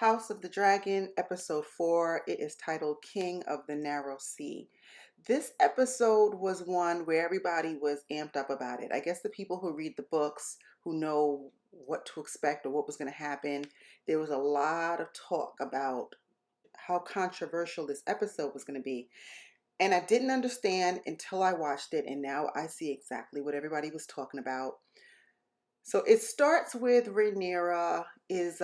House of the Dragon, Episode 4. It is titled King of the Narrow Sea. This episode was one where everybody was amped up about it. I guess the people who read the books, who know what to expect or what was going to happen, there was a lot of talk about how controversial this episode was going to be. And I didn't understand until I watched it, and now I see exactly what everybody was talking about. So it starts with Rhaenyra is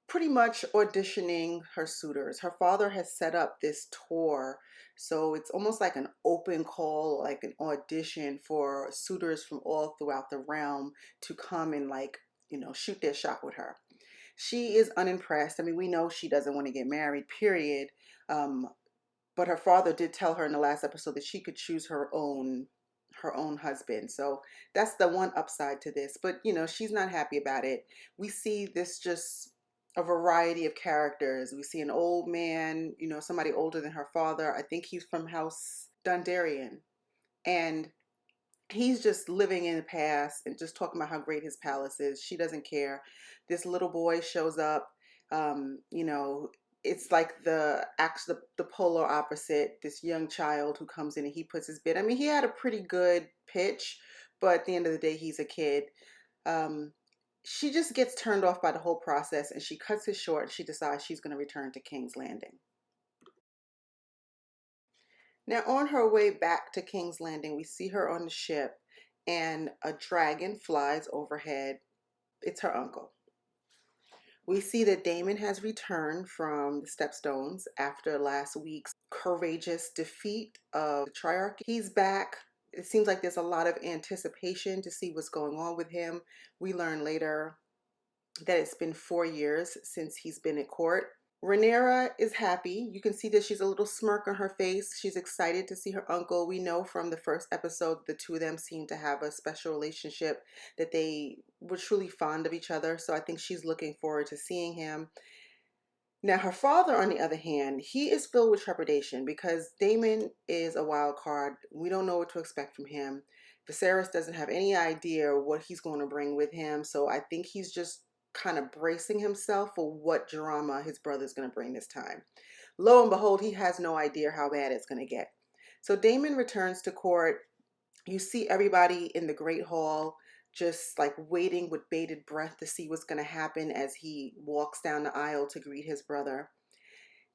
pretty much auditioning her suitors. Her father has set up this tour, so it's almost like an open call, like an audition for suitors from all throughout the realm to come and shoot their shot with her. She is unimpressed. I mean, we know she doesn't want to get married, period. But her father did tell her in the last episode that she could choose her own husband. So that's the one upside to this. But she's not happy about it. We see this just a variety of characters. We see an old man, somebody older than her father. I think he's from House Dondarrion. And he's just living in the past and just talking about how great his palace is. She doesn't care. This little boy shows up. It's like the polar opposite. This young child who comes in and he puts his bid. I mean, he had a pretty good pitch, but at the end of the day, he's a kid. Um, she just gets turned off by the whole process, and she cuts it short. And she decides she's going to return to King's Landing. Now, on her way back to King's Landing, we see her on the ship, and a dragon flies overhead. It's her uncle. We see that Daemon has returned from the Stepstones after last week's courageous defeat of the Triarchy. He's back. It seems like there's a lot of anticipation to see what's going on with him. We learn later that it's been 4 years since he's been at court. Rhaenyra is happy. You can see that she's a little smirk on her face. She's excited to see her uncle. We know from the first episode the two of them seem to have a special relationship, that they were truly fond of each other. So I think she's looking forward to seeing him. Now, her father, on the other hand, he is filled with trepidation because Daemon is a wild card. We don't know what to expect from him. Viserys doesn't have any idea what he's going to bring with him. So I think he's just kind of bracing himself for what drama his brother's going to bring this time. Lo and behold, he has no idea how bad it's going to get. So Daemon returns to court. You see everybody in the Great Hall just like waiting with bated breath to see what's going to happen as he walks down the aisle to greet his brother.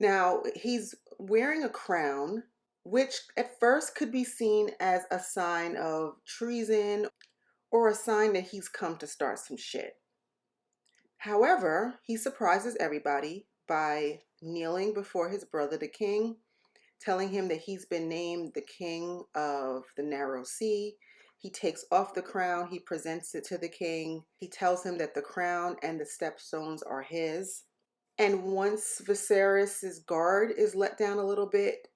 Now, he's wearing a crown, which at first could be seen as a sign of treason or a sign that he's come to start some shit. However, he surprises everybody by kneeling before his brother, the king, telling him that he's been named the king of the narrow sea. He takes off the crown, he presents it to the king. He tells him that the crown and the stepstones are his. And once Viserys' guard is let down a little bit,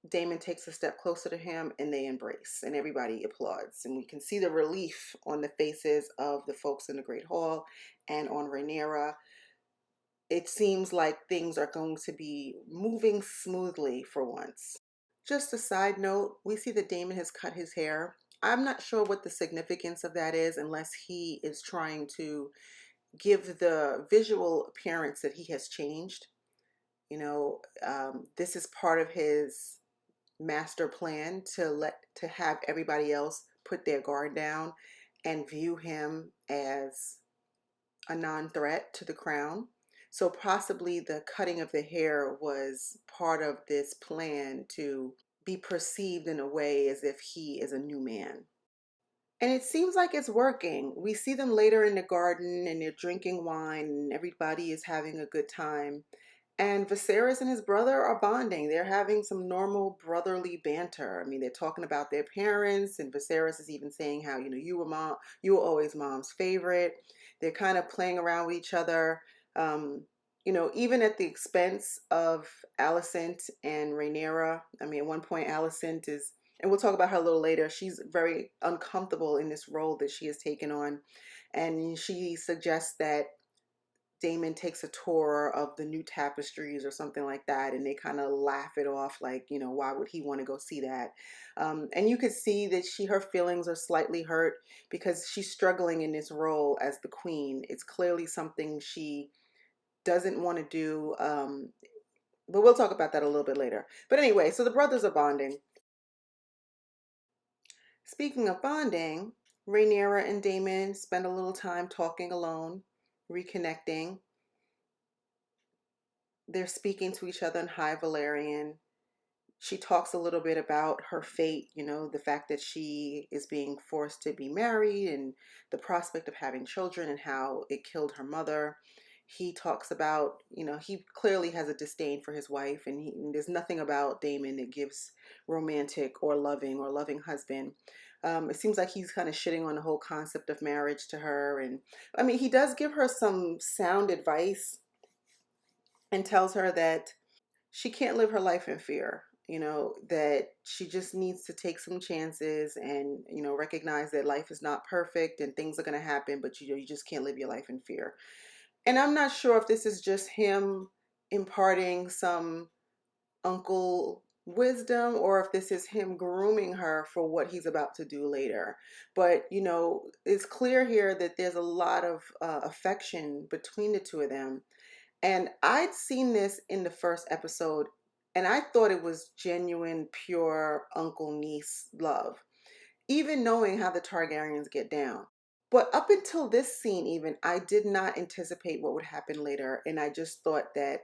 Daemon takes a step closer to him and they embrace, and everybody applauds. And we can see the relief on the faces of the folks in the Great Hall and on Rhaenyra. It seems like things are going to be moving smoothly for once. Just a side note, we see that Daemon has cut his hair. I'm not sure what the significance of that is, unless he is trying to give the visual appearance that he has changed. This is part of his master plan to have everybody else put their guard down and view him as a non-threat to the crown. So possibly the cutting of the hair was part of this plan to be perceived in a way as if he is a new man. And it seems like it's working. We see them later in the garden and they're drinking wine and everybody is having a good time. And Viserys and his brother are bonding. They're having some normal brotherly banter. I mean, they're talking about their parents, and Viserys is even saying how, you were always mom's favorite. They're kind of playing around with each other, even at the expense of Alicent and Rhaenyra. I mean, at one point, Alicent is, and we'll talk about her a little later, she's very uncomfortable in this role that she has taken on. And she suggests that Daemon takes a tour of the new tapestries or something like that, and they kind of laugh it off like, why would he want to go see that? And you could see that her feelings are slightly hurt because she's struggling in this role as the queen. It's clearly something she doesn't want to do, but we'll talk about that a little bit later. But anyway, so the brothers are bonding. Speaking of bonding, Rhaenyra and Daemon spend a little time talking alone, reconnecting. They're speaking to each other in High Velaryon. She talks a little bit about her fate, the fact that she is being forced to be married and the prospect of having children and how it killed her mother. He talks about, he clearly has a disdain for his wife, and there's nothing about Daemon that gives romantic or loving husband. It seems like he's kind of shitting on the whole concept of marriage to her. And I mean, he does give her some sound advice and tells her that she can't live her life in fear, that she just needs to take some chances and, recognize that life is not perfect and things are going to happen, but you just can't live your life in fear. And I'm not sure if this is just him imparting some uncle wisdom or if this is him grooming her for what he's about to do later. But, it's clear here that there's a lot of affection between the two of them. And I'd seen this in the first episode, and I thought it was genuine, pure uncle niece love, even knowing how the Targaryens get down. But up until this scene, even, I did not anticipate what would happen later. And I just thought that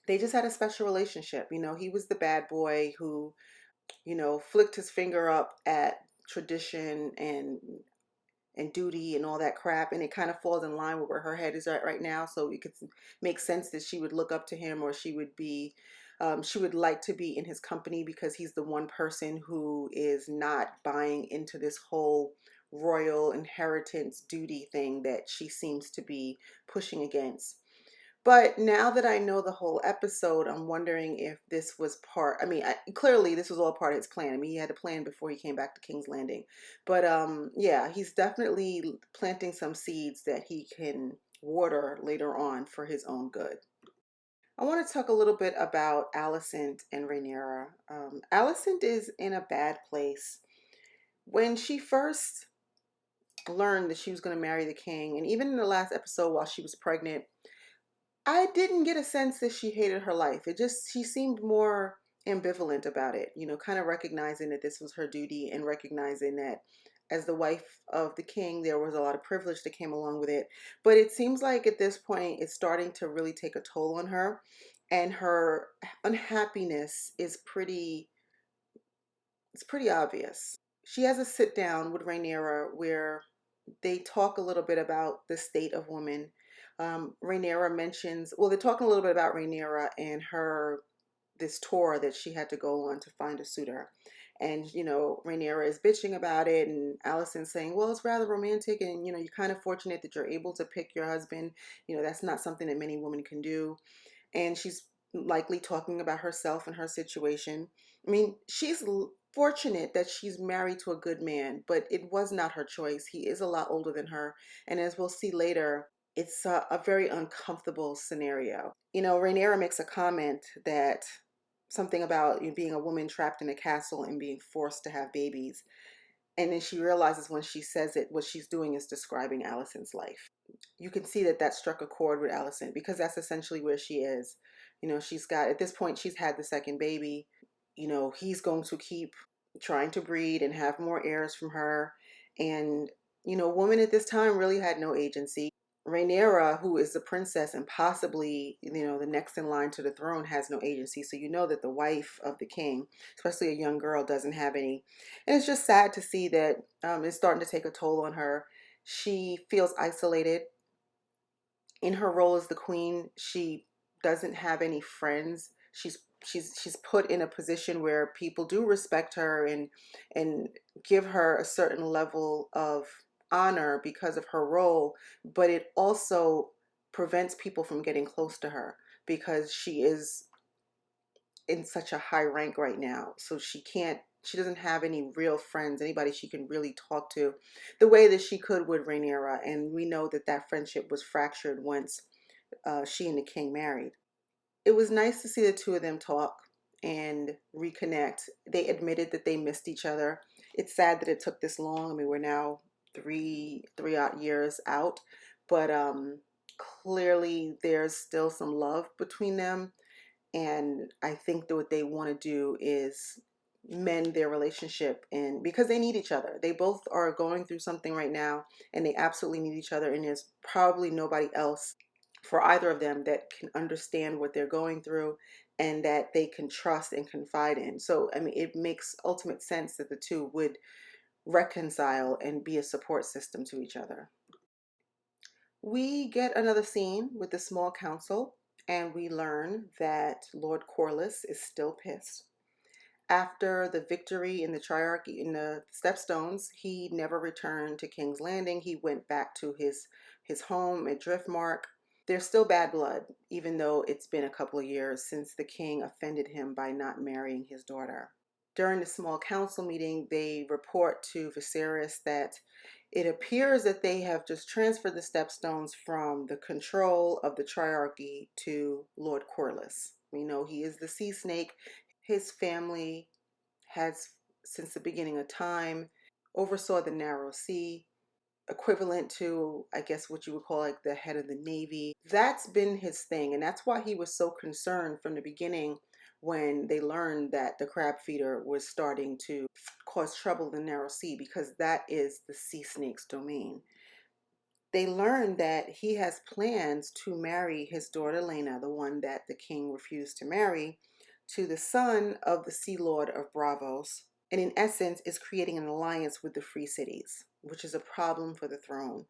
they just had a special relationship. He was the bad boy who, flicked his finger up at tradition and duty and all that crap, and it kind of falls in line with where her head is at right now. So it could make sense that she would look up to him, or she would like to be in his company because he's the one person who is not buying into this whole royal inheritance duty thing that she seems to be pushing against. But now that I know the whole episode, I'm wondering if this was part. I mean, clearly this was all part of his plan. I mean, he had a plan before he came back to King's Landing. But yeah, he's definitely planting some seeds that he can water later on for his own good. I want to talk a little bit about Alicent and Rhaenyra. Alicent is in a bad place. When she first learned that she was going to marry the king, and even in the last episode while she was pregnant, I didn't get a sense that she hated her life. She seemed more ambivalent about it, kind of recognizing that this was her duty and recognizing that as the wife of the king, there was a lot of privilege that came along with it. But it seems like at this point, it's starting to really take a toll on her, and her unhappiness is pretty obvious. She has a sit down with Rhaenyra where they talk a little bit about the state of women. Rhaenyra mentions, well, they're talking a little bit about Rhaenyra and this tour that she had to go on to find a suitor. And, Rhaenyra is bitching about it, and Alicent's saying, well, it's rather romantic, and, you're kind of fortunate that you're able to pick your husband. That's not something that many women can do. And she's likely talking about herself and her situation. I mean, she's fortunate that she's married to a good man, but it was not her choice. He is a lot older than her. And as we'll see later, it's a very uncomfortable scenario. Rhaenyra makes a comment that something about being a woman trapped in a castle and being forced to have babies. And then she realizes when she says it, what she's doing is describing Alicent's life. You can see that struck a chord with Alicent because that's essentially where she is. She's got, at this point, she's had the second baby. He's going to keep trying to breed and have more heirs from her. And, women at this time really had no agency. Rhaenyra, who is the princess and possibly, the next in line to the throne, has no agency. So that the wife of the king, especially a young girl, doesn't have any. And it's just sad to see that it's starting to take a toll on her. She feels isolated in her role as the queen. She doesn't have any friends. She's put in a position where people do respect her and give her a certain level of honor because of her role, but it also prevents people from getting close to her because she is in such a high rank right now. So she doesn't have any real friends, anybody she can really talk to the way that she could with Rhaenyra. And we know that friendship was fractured once she and the king married. It was nice to see the two of them talk and reconnect. They admitted that they missed each other. It's sad that it took this long. I mean, we're now three odd years out, but Clearly, there's still some love between them. And I think that what they want to do is mend their relationship, and because they need each other. They both are going through something right now, and they absolutely need each other. And there's probably nobody else for either of them that can understand what they're going through and that they can trust and confide in. So, I mean, it makes ultimate sense that the two would reconcile and be a support system to each other. We get another scene with the small council, and we learn that Lord Corlys is still pissed. After the victory in the Triarchy in the Stepstones, he never returned to King's Landing. He went back to his home at Driftmark. There's still bad blood, even though it's been a couple of years since the king offended him by not marrying his daughter. During the small council meeting, they report to Viserys that it appears that they have just transferred the Stepstones from the control of the Triarchy to Lord Corlys. We know he is the sea snake. His family has, since the beginning of time, oversaw the Narrow Sea, equivalent to, I guess, what you would call like the head of the Navy. That's been his thing, and that's why he was so concerned from the beginning when they learned that the crab feeder was starting to cause trouble in the Narrow Sea, because that is the sea snake's domain. They learned that he has plans to marry his daughter Lena, the one that the king refused to marry, to the son of the Sea Lord of Bravos, and in essence is creating an alliance with the Free Cities, which is a problem for the throne.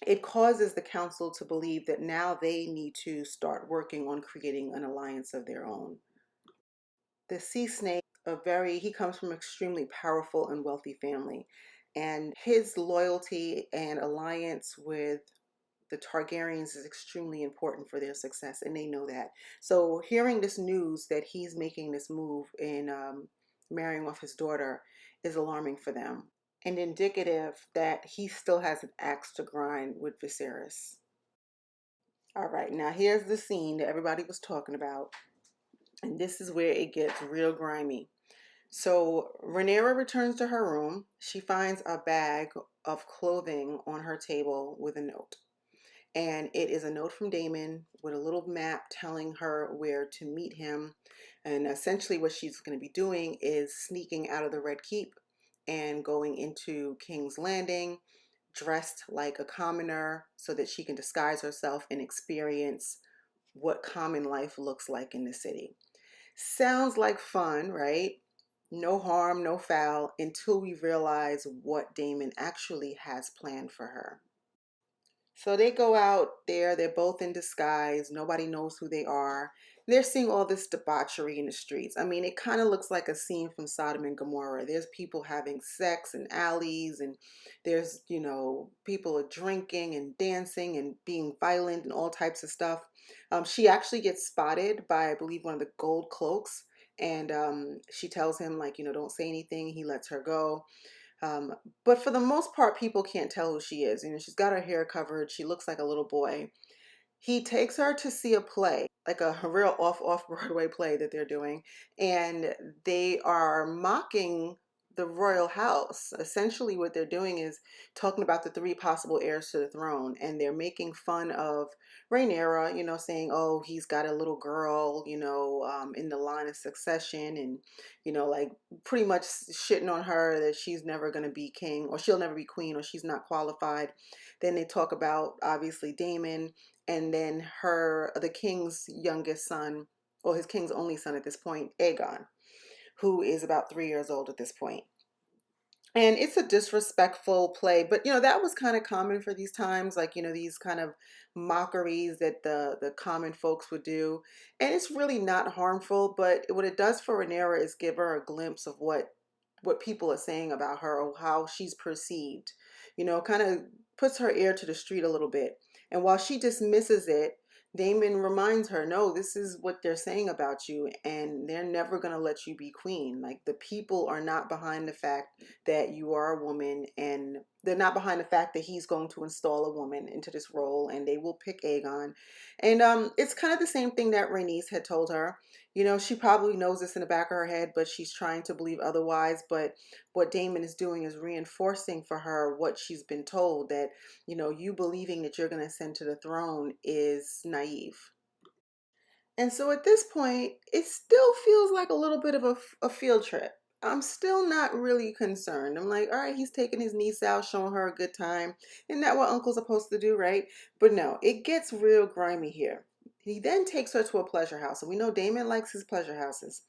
It causes the council to believe that now they need to start working on creating an alliance of their own. The sea snake, he comes from an extremely powerful and wealthy family, and his loyalty and alliance with the Targaryens is extremely important for their success, and they know that. So hearing this news that he's making this move in marrying off his daughter is alarming for them, and indicative that he still has an axe to grind with Viserys. All right, now here's the scene that everybody was talking about, and this is where it gets real grimy. So Rhaenyra returns to her room. She finds a bag of clothing on her table with a note. And it is a note from Daemon with a little map telling her where to meet him. And essentially what she's going to be doing is sneaking out of the Red Keep and going into King's Landing, dressed like a commoner so that she can disguise herself and experience what common life looks like in the city. Sounds like fun, right? No harm, no foul, until we realize what Daemon actually has planned for her. So they go out there, they're both in disguise, nobody knows who they are. They're seeing all this debauchery in the streets. I mean, it kind of looks like a scene from Sodom and Gomorrah. There's people having sex in alleys, and there's, people are drinking and dancing and being violent and all types of stuff. She actually gets spotted by, I believe, one of the gold cloaks, and she tells him, like, don't say anything. He lets her go. Um, but for the most part, people can't tell who she is. She's got her hair covered. She looks like a little boy. He takes her to see a play, like a real off Broadway play that they're doing, and they are mocking the royal house. Essentially, what they're doing is talking about the three possible heirs to the throne, and they're making fun of Rhaenyra, saying, "Oh, he's got a little girl, in the line of succession," and like pretty much shitting on her that she's never going to be king, or she'll never be queen, or she's not qualified. Then they talk about obviously Daemon, and then the king's youngest son, or his king's only son at this point, Aegon, who is about 3 years old at this point. And it's a disrespectful play, but that was kind of common for these times, like these kind of mockeries that the common folks would do. And it's really not harmful, but what it does for Rhaenyra is give her a glimpse of what people are saying about her, or how she's perceived. Kind of puts her ear to the street a little bit. And while she dismisses it, Daemon reminds her, no, this is what they're saying about you, and they're never going to let you be queen. Like, the people are not behind the fact that you are a woman, and they're not behind the fact that he's going to install a woman into this role, and they will pick Aegon. And it's kind of the same thing that Rhaenys had told her. You know, she probably knows this in the back of her head, but she's trying to believe otherwise. But what Daemon is doing is reinforcing for her what she's been told, that, you know, you believing that you're going to ascend to the throne is naive. And so at this point, it still feels like a little bit of a field trip. I'm still not really concerned. I'm like, all right, he's taking his niece out, showing her a good time. Isn't that what uncle's supposed to do, right? But no, it gets real grimy here. He then takes her to a pleasure house. And we know Damon likes his pleasure houses.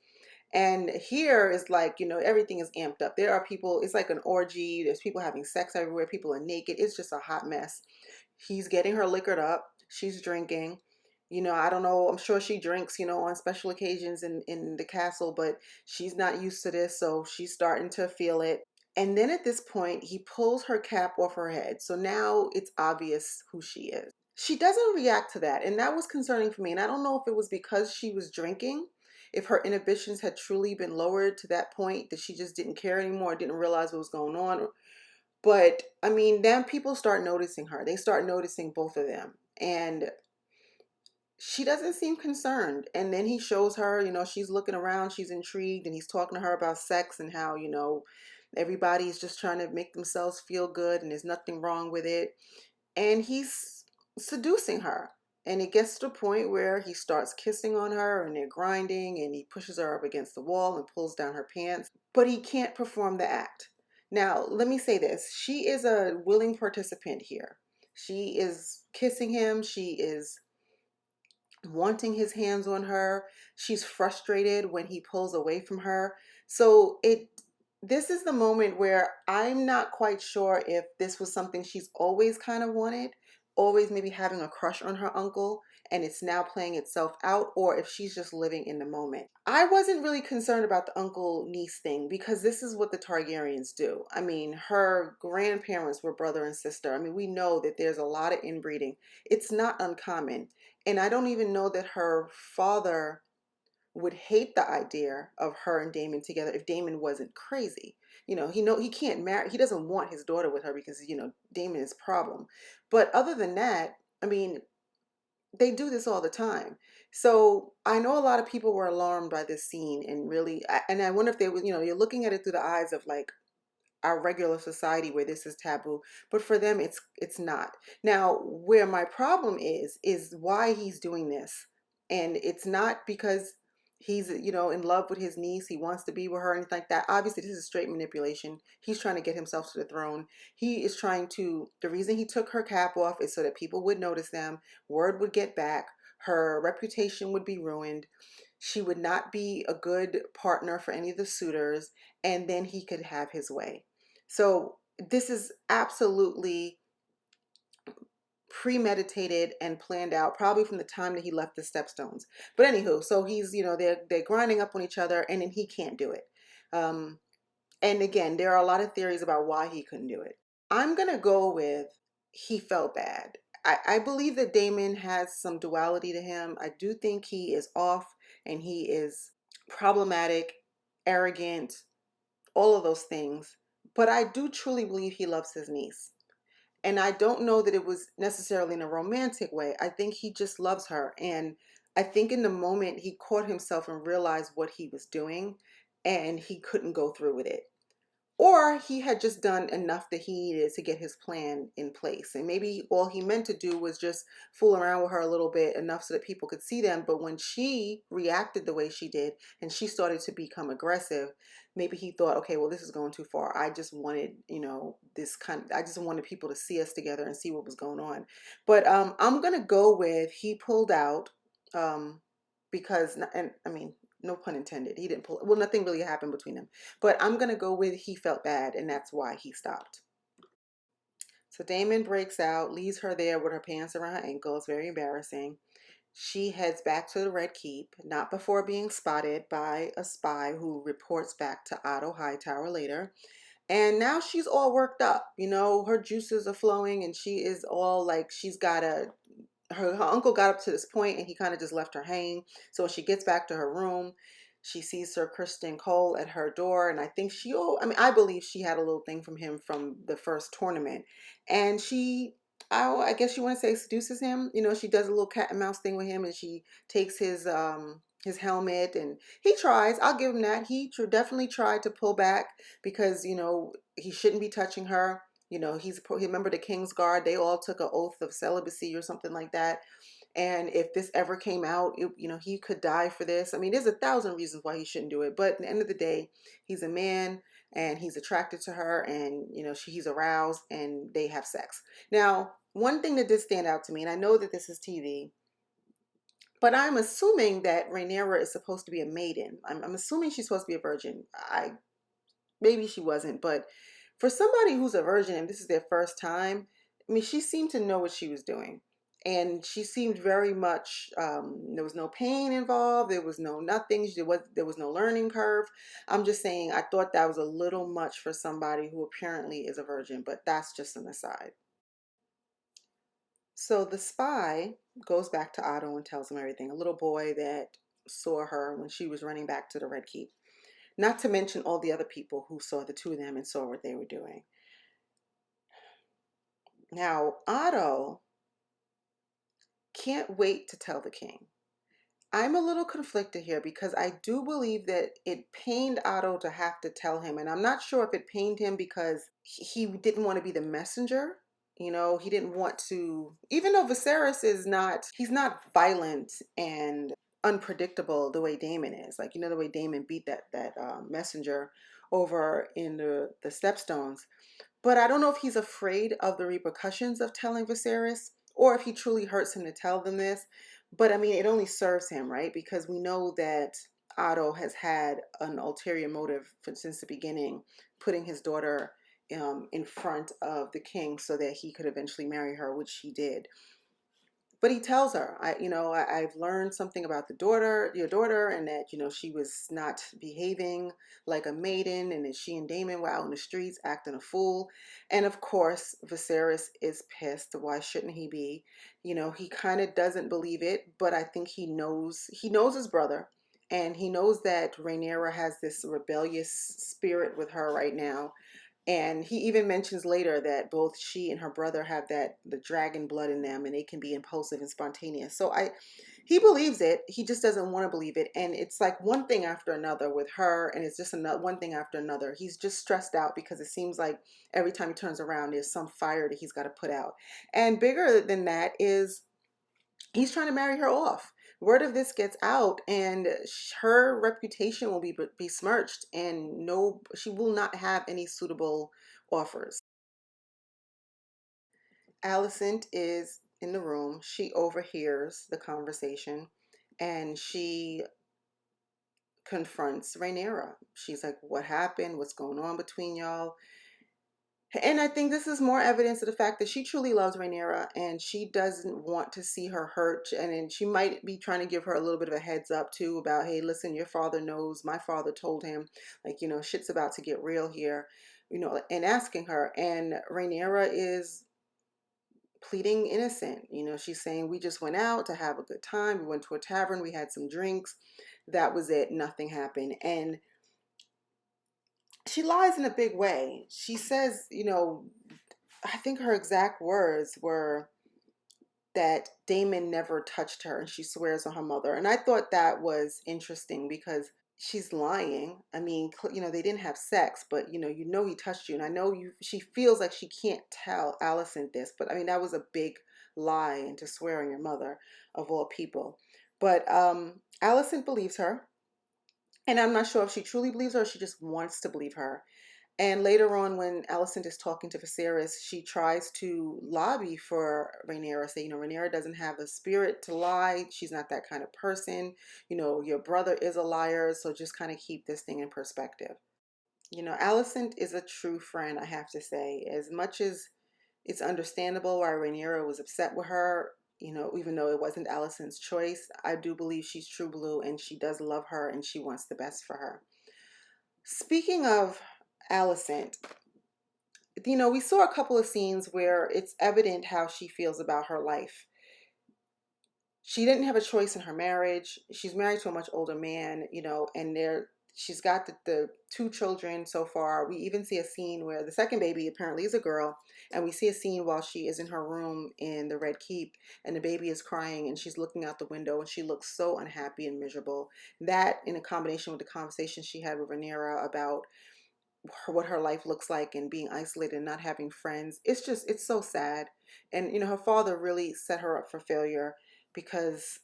And here is like, you know, everything is amped up. There are people, it's like an orgy. There's people having sex everywhere. People are naked. It's just a hot mess. He's getting her liquored up. She's drinking. You know, I don't know. I'm sure she drinks, you know, on special occasions in the castle, but she's not used to this. So she's starting to feel it. And then at this point, he pulls her cap off her head. So now it's obvious who she is. She doesn't react to that. And that was concerning for me. And I don't know if it was because she was drinking, if her inhibitions had truly been lowered to that point that she just didn't care anymore, didn't realize what was going on. But I mean, then people start noticing her. They start noticing both of them. And she doesn't seem concerned. And then he shows her, you know, she's looking around, she's intrigued, and he's talking to her about sex and how, you know, everybody's just trying to make themselves feel good and there's nothing wrong with it. And he's seducing her. And it gets to the point where he starts kissing on her and they're grinding, and he pushes her up against the wall and pulls down her pants, but he can't perform the act. Now, let me say this. She is a willing participant here. She is kissing him. She is wanting his hands on her. She's frustrated when he pulls away from her. So this is the moment where I'm not quite sure if this was something she's always kind of wanted, always maybe having a crush on her uncle, and it's now playing itself out, or if she's just living in the moment. I wasn't really concerned about the uncle niece thing because this is what the Targaryens do. I mean, her grandparents were brother and sister. I mean, we know that there's a lot of inbreeding. It's not uncommon. And I don't even know that her father would hate the idea of her and Daemon together if Daemon wasn't crazy. You know he can't marry. He doesn't want his daughter with her because, you know, Daemon is a problem. But other than that, I mean, they do this all the time. So I know a lot of people were alarmed by this scene, and really, and I wonder if they were, you know, you're looking at it through the eyes of like our regular society where this is taboo, but for them it's not. Now, where my problem is why he's doing this. And it's not because he's, you know, in love with his niece, he wants to be with her, anything like that. Obviously this is straight manipulation. He's trying to get himself to the throne. He is trying to, the reason he took her cap off is so that people would notice them, word would get back, her reputation would be ruined, she would not be a good partner for any of the suitors, and then he could have his way. So this is absolutely premeditated and planned out, probably from the time that he left the Stepstones. But anywho, so he's, you know, they're grinding up on each other, and then he can't do it. And again, there are a lot of theories about why he couldn't do it. I'm gonna go with he felt bad. I believe that Daemon has some duality to him. I do think he is off and he is problematic, arrogant, all of those things. But I do truly believe he loves his niece. And I don't know that it was necessarily in a romantic way. I think he just loves her. And I think in the moment he caught himself and realized what he was doing, and he couldn't go through with it. Or he had just done enough that he needed to get his plan in place. And maybe all he meant to do was just fool around with her a little bit, enough so that people could see them. But when she reacted the way she did and she started to become aggressive, maybe he thought, okay, well, this is going too far. I just wanted, you know, I just wanted people to see us together and see what was going on. But I'm going to go with he pulled out because, and I mean, no pun intended. He didn't pull. Well, nothing really happened between them. But I'm going to go with he felt bad, and that's why he stopped. So Daemon breaks out, leaves her there with her pants around her ankles. Very embarrassing. She heads back to the Red Keep, not before being spotted by a spy who reports back to Otto Hightower later. And now she's all worked up. You know, her juices are flowing, and she is all like she's got her uncle got up to this point and he kind of just left her hanging. So when she gets back to her room, She sees Ser Criston Cole at her door, and I think I believe she had a little thing from him from the first tournament, and I guess you want to say seduces him. She does a little cat and mouse thing with him, and she takes his helmet, and he tries. I'll give him that. He definitely tried to pull back because he shouldn't be touching her. He remember the King's Guard. They all took an oath of celibacy or something like that. And if this ever came out, he could die for this. I mean, there's 1,000 reasons why he shouldn't do it. But at the end of the day, he's a man and he's attracted to her, and he's aroused, and they have sex. Now, one thing that did stand out to me, and I know that this is TV, but I'm assuming that Rhaenyra is supposed to be a maiden. I'm assuming she's supposed to be a virgin. Maybe she wasn't, but for somebody who's a virgin and this is their first time, I mean, she seemed to know what she was doing. And she seemed very much, there was no pain involved. There was no nothing. There was no learning curve. I'm just saying, I thought that was a little much for somebody who apparently is a virgin, but that's just an aside. So the spy goes back to Otto and tells him everything. A little boy that saw her when she was running back to the Red Keep. Not to mention all the other people who saw the two of them and saw what they were doing. Now, Otto can't wait to tell the king. I'm a little conflicted here because I do believe that it pained Otto to have to tell him. And I'm not sure if it pained him because he didn't want to be the messenger. He didn't want to, even though Viserys he's not violent and unpredictable the way Daemon is. Like, the way Daemon beat that messenger over in the Stepstones. But I don't know if he's afraid of the repercussions of telling Viserys or if he truly hurts him to tell them this. But I mean, it only serves him, right? Because we know that Otto has had an ulterior motive since the beginning, putting his daughter in front of the king so that he could eventually marry her, which he did. But he tells her, I've learned something about your daughter, and that, she was not behaving like a maiden, and that she and Daemon were out in the streets acting a fool. And of course, Viserys is pissed. Why shouldn't he be? He kind of doesn't believe it, but I think he knows his brother, and he knows that Rhaenyra has this rebellious spirit with her right now. And he even mentions later that both she and her brother have the dragon blood in them, and they can be impulsive and spontaneous. So he believes it. He just doesn't want to believe it. And it's like one thing after another with her, and it's just another one thing after another. He's just stressed out because it seems like every time he turns around, there's some fire that he's got to put out. And bigger than that is he's trying to marry her off. Word of this gets out, and her reputation will be besmirched, and no, she will not have any suitable offers. Alicent is in the room. She overhears the conversation, and she confronts Rhaenyra. She's like, "What happened? What's going on between y'all?" And I think this is more evidence of the fact that she truly loves Rhaenyra, and she doesn't want to see her hurt. And then she might be trying to give her a little bit of a heads up too about, hey, listen, your father knows. My father told him, like, shit's about to get real here, and asking her. And Rhaenyra is pleading innocent. She's saying, we just went out to have a good time. We went to a tavern. We had some drinks. That was it. Nothing happened. And she lies in a big way. She says, I think her exact words were that Daemon never touched her, and she swears on her mother. And I thought that was interesting because she's lying. I mean, they didn't have sex, but he touched you. And I know she feels like she can't tell Alicent this, but I mean, that was a big lie, and to swear on your mother of all people. But Alicent believes her. And I'm not sure if she truly believes her or she just wants to believe her. And later on, when Alicent is talking to Viserys, she tries to lobby for Rhaenyra, say, Rhaenyra doesn't have the spirit to lie. She's not that kind of person. Your brother is a liar, so just kind of keep this thing in perspective. Alicent is a true friend, I have to say. As much as it's understandable why Rhaenyra was upset with her, even though it wasn't Alicent's choice, I do believe she's true blue, and she does love her, and she wants the best for her. Speaking of Alicent, we saw a couple of scenes where it's evident how she feels about her life. she didn't have a choice in her marriage. She's married to a much older man, and she's got the two children so far. We even see a scene where the second baby apparently is a girl, and we see a scene while she is in her room in the Red Keep, and the baby is crying, and she's looking out the window, and she looks so unhappy and miserable. That, in a combination with the conversation she had with Rhaenyra about what her life looks like and being isolated and not having friends, it's so sad. And her father really set her up for failure because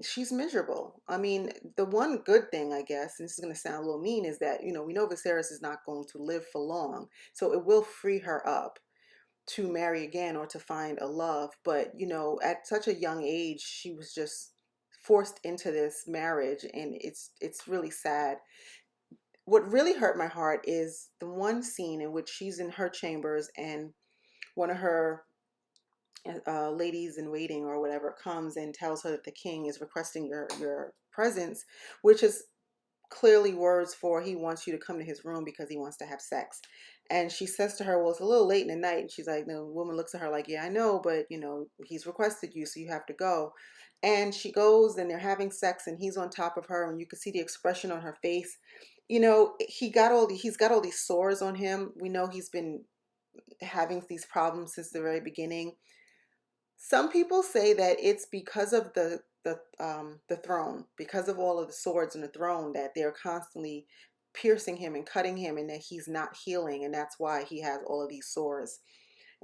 she's miserable. I mean, the one good thing, I guess, and this is going to sound a little mean, is that we know Viserys is not going to live for long, so it will free her up to marry again or to find a love. But at such a young age, she was just forced into this marriage, and it's really sad. What really hurt my heart is the one scene in which she's in her chambers and one of her ladies in waiting or whatever comes and tells her that the king is requesting your presence, which is clearly words for he wants you to come to his room because he wants to have sex. And she says to her, well, it's a little late in the night. And she's like, the woman looks at her like, yeah, I know, but he's requested you, so you have to go. And she goes and they're having sex and he's on top of her and you can see the expression on her face. He's got all these sores on him. We know he's been having these problems since the very beginning. Some people say that it's because of the throne, because of all of the swords in the throne, that they're constantly piercing him and cutting him, and that he's not healing, and that's why he has all of these sores.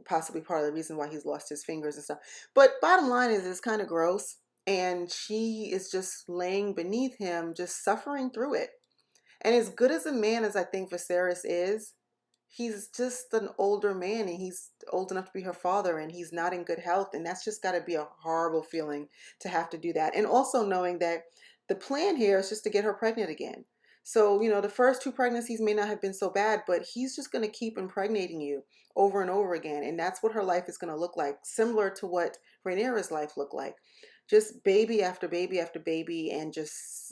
Possibly part of the reason why he's lost his fingers and stuff. But bottom line is, it's kind of gross, and she is just laying beneath him, just suffering through it. And as good as a man as I think Viserys is, he's just an older man and he's old enough to be her father and he's not in good health. And that's just got to be a horrible feeling to have to do that. And also knowing that the plan here is just to get her pregnant again. So, the first two pregnancies may not have been so bad, but he's just going to keep impregnating you over and over again. And that's what her life is going to look like, similar to what Rhaenyra's life looked like. Just baby after baby after baby, and just,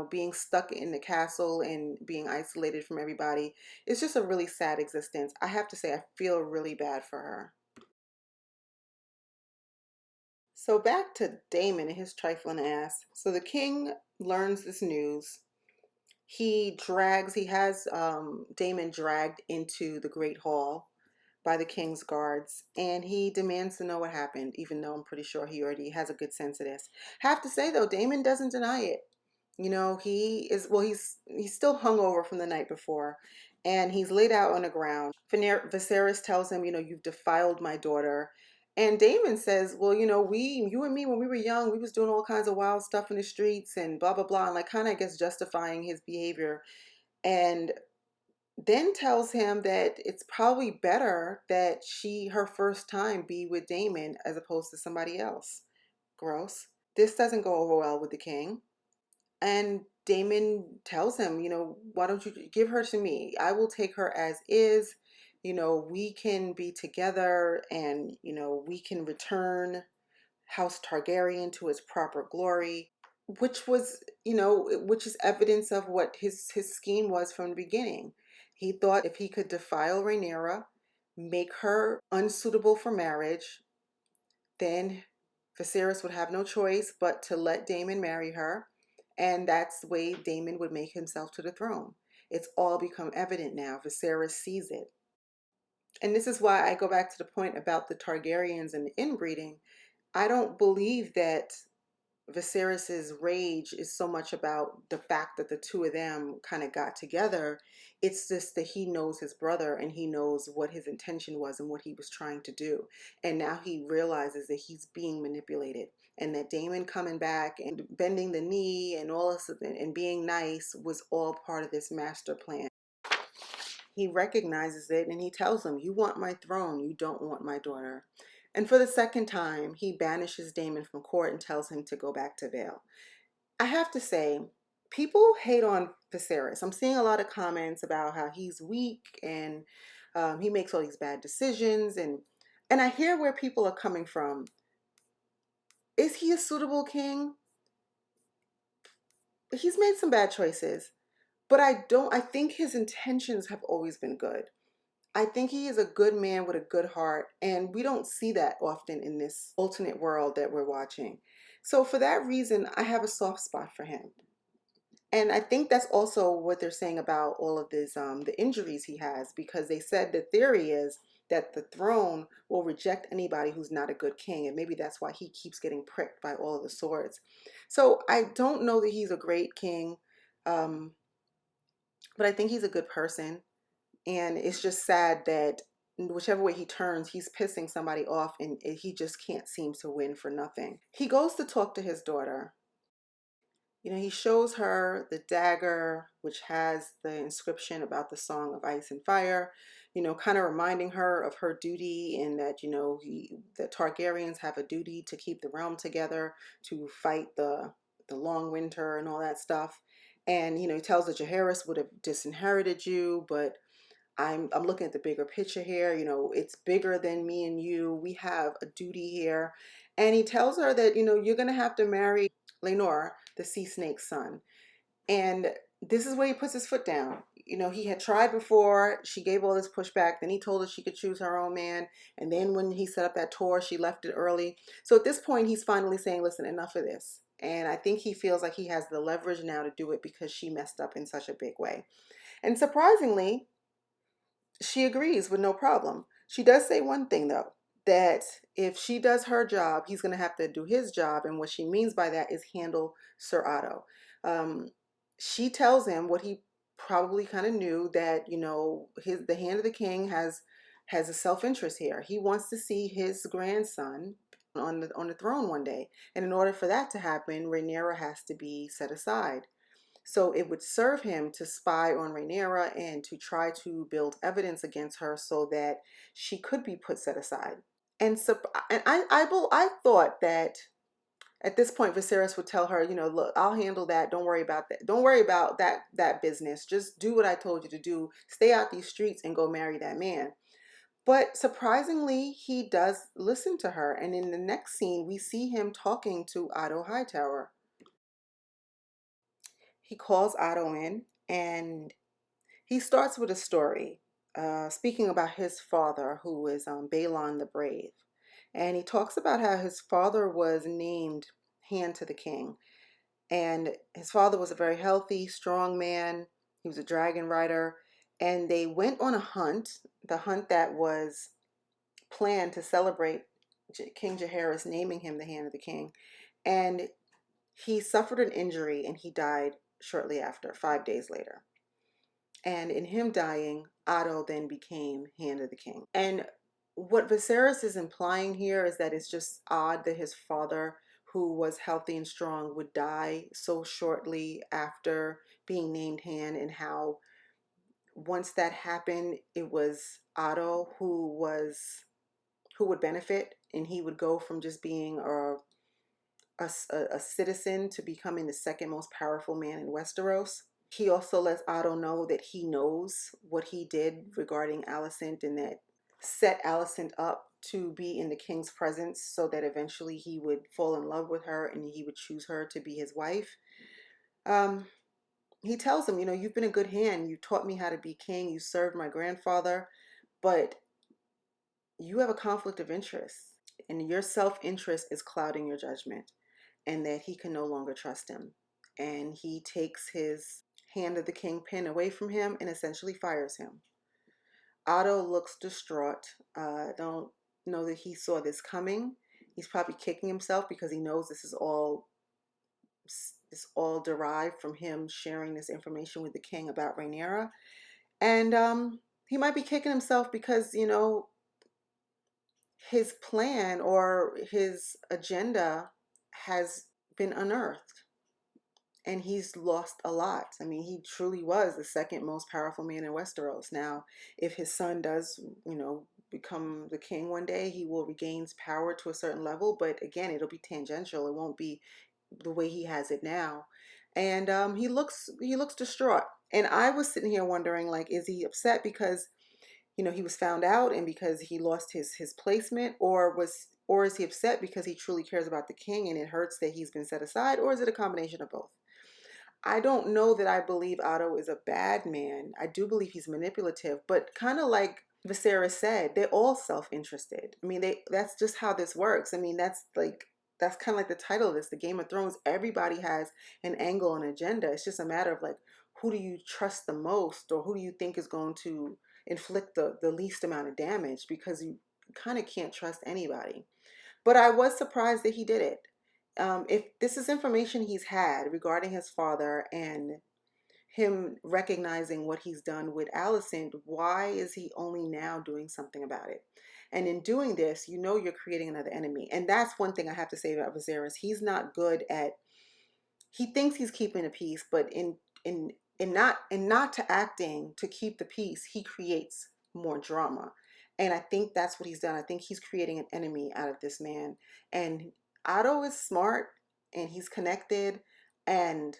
being stuck in the castle and being isolated from everybody. It's just a really sad existence. I have to say, I feel really bad for her. So back to Daemon and his trifling ass. So the king learns this news. He has Daemon dragged into the Great Hall by the king's guards, and he demands to know what happened, even though I'm pretty sure he already has a good sense of this. Have to say though, Daemon doesn't deny it. He's still hungover from the night before, and he's laid out on the ground. Viserys tells him, you've defiled my daughter. And Daemon says, well, you and me, when we were young, we was doing all kinds of wild stuff in the streets and blah, blah, blah. And like kind of, I guess, justifying his behavior. And then tells him that it's probably better that her first time be with Daemon as opposed to somebody else. Gross. This doesn't go over well with the king. And Daemon tells him, why don't you give her to me? I will take her as is. We can be together and, we can return House Targaryen to its proper glory, which is evidence of what his scheme was from the beginning. He thought if he could defile Rhaenyra, make her unsuitable for marriage, then Viserys would have no choice but to let Daemon marry her, and that's the way Daemon would make himself to the throne. It's all become evident now. Viserys sees it. And this is why I go back to the point about the Targaryens and the inbreeding. I don't believe that Viserys's rage is so much about the fact that the two of them kind of got together. It's just that he knows his brother and he knows what his intention was and what he was trying to do. And now he realizes that he's being manipulated, and that Daemon coming back and bending the knee and all this and being nice was all part of this master plan. He recognizes it and he tells him, you want my throne, you don't want my daughter. And for the second time, he banishes Daemon from court and tells him to go back to Vale. I have to say, people hate on Viserys. I'm seeing a lot of comments about how he's weak and he makes all these bad decisions. And I hear where people are coming from. Is he a suitable king? He's made some bad choices, but I think his intentions have always been good. I think he is a good man with a good heart, and we don't see that often in this alternate world that we're watching. So for that reason, I have a soft spot for him. And I think that's also what they're saying about all of this, the injuries he has, because they said the theory is that the throne will reject anybody who's not a good king, and maybe that's why he keeps getting pricked by all of the swords. So I don't know that he's a great king, um, but I think he's a good person, and it's just sad that whichever way he turns, he's pissing somebody off, and he just can't seem to win for nothing. He goes to talk to his daughter. He shows her the dagger, which has the inscription about the Song of Ice and Fire, kind of reminding her of her duty, and that, the Targaryens have a duty to keep the realm together, to fight the long winter and all that stuff. And, he tells her Jaehaerys would have disinherited you, but I'm looking at the bigger picture here. It's bigger than me and you. We have a duty here. And he tells her that, you're going to have to marry Leanor, the sea snake's son. And this is where he puts his foot down. He had tried before. She gave all this pushback. Then he told her she could choose her own man. And then when he set up that tour, she left it early. So at this point, he's finally saying, listen, enough of this. And I think he feels like he has the leverage now to do it because she messed up in such a big way. And surprisingly, she agrees with no problem. She does say one thing, though, that if she does her job, he's going to have to do his job. And what she means by that is handle Sir Otto. She tells him what he probably kind of knew, that, the hand of the king has a self-interest here. He wants to see his grandson on the throne one day. And in order for that to happen, Rhaenyra has to be set aside. So it would serve him to spy on Rhaenyra and to try to build evidence against her so that she could be put set aside. And I thought that at this point Viserys would tell her, look, I'll handle that. Don't worry about that. Don't worry about that business. Just do what I told you to do. Stay out these streets and go marry that man. But surprisingly, he does listen to her. And in the next scene, we see him talking to Otto Hightower. He calls Otto in, and he starts with a story, speaking about his father, who is Balon the Brave. And he talks about how his father was named Hand to the King. And his father was a very healthy, strong man. He was a dragon rider. And they went on a hunt, the hunt that was planned to celebrate King Jaehaerys naming him the Hand of the King. And he suffered an injury and he died shortly after, 5 days later. And in him dying, Otto then became Hand of the King. And what Viserys is implying here is that it's just odd that his father, who was healthy and strong, would die so shortly after being named Hand, and how once that happened, it was Otto who would benefit, and he would go from just being a citizen to becoming the second most powerful man in Westeros. He also lets Otto know that he knows what he did regarding Alicent, and that set Alicent up to be in the king's presence so that eventually he would fall in love with her and he would choose her to be his wife. Um, he tells him, you've been a good hand. You taught me how to be king. You served my grandfather, but you have a conflict of interest, and your self-interest is clouding your judgment, and that he can no longer trust him. And he takes his Hand of the King pin away from him and essentially fires him. Otto looks distraught. I don't know that he saw this coming. He's probably kicking himself because he knows this is all derived from him sharing this information with the king about Rhaenyra. And he might be kicking himself because, his plan or his agenda has been unearthed, and he's lost a lot. I mean, he truly was the second most powerful man in Westeros. Now, if his son does, become the king one day, he will regain power to a certain level, but again, it'll be tangential. It won't be the way he has it now. And he looks distraught. And I was sitting here wondering, like, is he upset because he was found out and because he lost his placement, or is he upset because he truly cares about the king and it hurts that he's been set aside, or is it a combination of both? I don't know that I believe Otto is a bad man. I do believe he's manipulative, but kind of like Viserys said, they're all self-interested. I mean, that's just how this works. I mean, that's kind of like the title of this, the Game of Thrones. Everybody has an angle and agenda. It's just a matter of like, who do you trust the most, or who do you think is going to inflict the least amount of damage, because you kind of can't trust anybody. But I was surprised that he did it. If this is information he's had regarding his father and him recognizing what he's done with Alicent, why is he only now doing something about it? And in doing this, you know you're creating another enemy. And that's one thing I have to say about Viserys. He's not good at, he thinks he's keeping the peace, but in not to acting to keep the peace, he creates more drama. And I think that's what he's done. I think he's creating an enemy out of this man. And Otto is smart and he's connected, and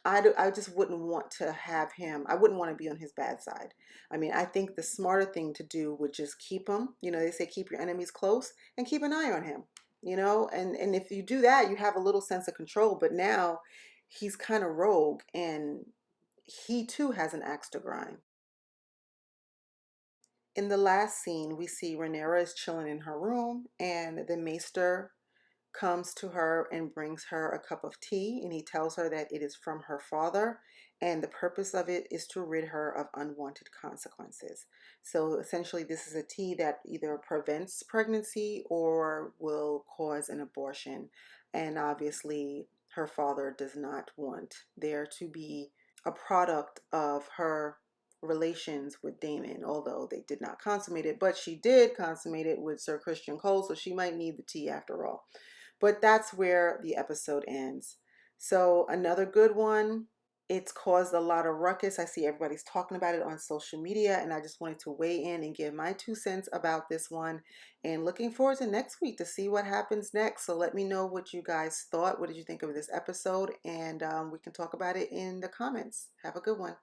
I just wouldn't want to have him. I wouldn't want to be on his bad side. I mean, I think the smarter thing to do would just keep him. You know, they say keep your enemies close and keep an eye on him. You know, and if you do that, you have a little sense of control. But now he's kind of rogue, and he too has an axe to grind. In the last scene, we see Rhaenyra is chilling in her room, and the maester comes to her and brings her a cup of tea, and he tells her that it is from her father, and the purpose of it is to rid her of unwanted consequences. So essentially, this is a tea that either prevents pregnancy or will cause an abortion. And obviously, her father does not want there to be a product of her relations with Daemon, although they did not consummate it, but she did consummate it with Ser Criston Cole, so she might need the tea after all. But that's where the episode ends. So another good one. It's caused a lot of ruckus. I see everybody's talking about it on social media, and I just wanted to weigh in and give my 2 cents about this one. And looking forward to next week to see what happens next. So let me know what you guys thought. What did you think of this episode? And we can talk about it in the comments. Have a good one.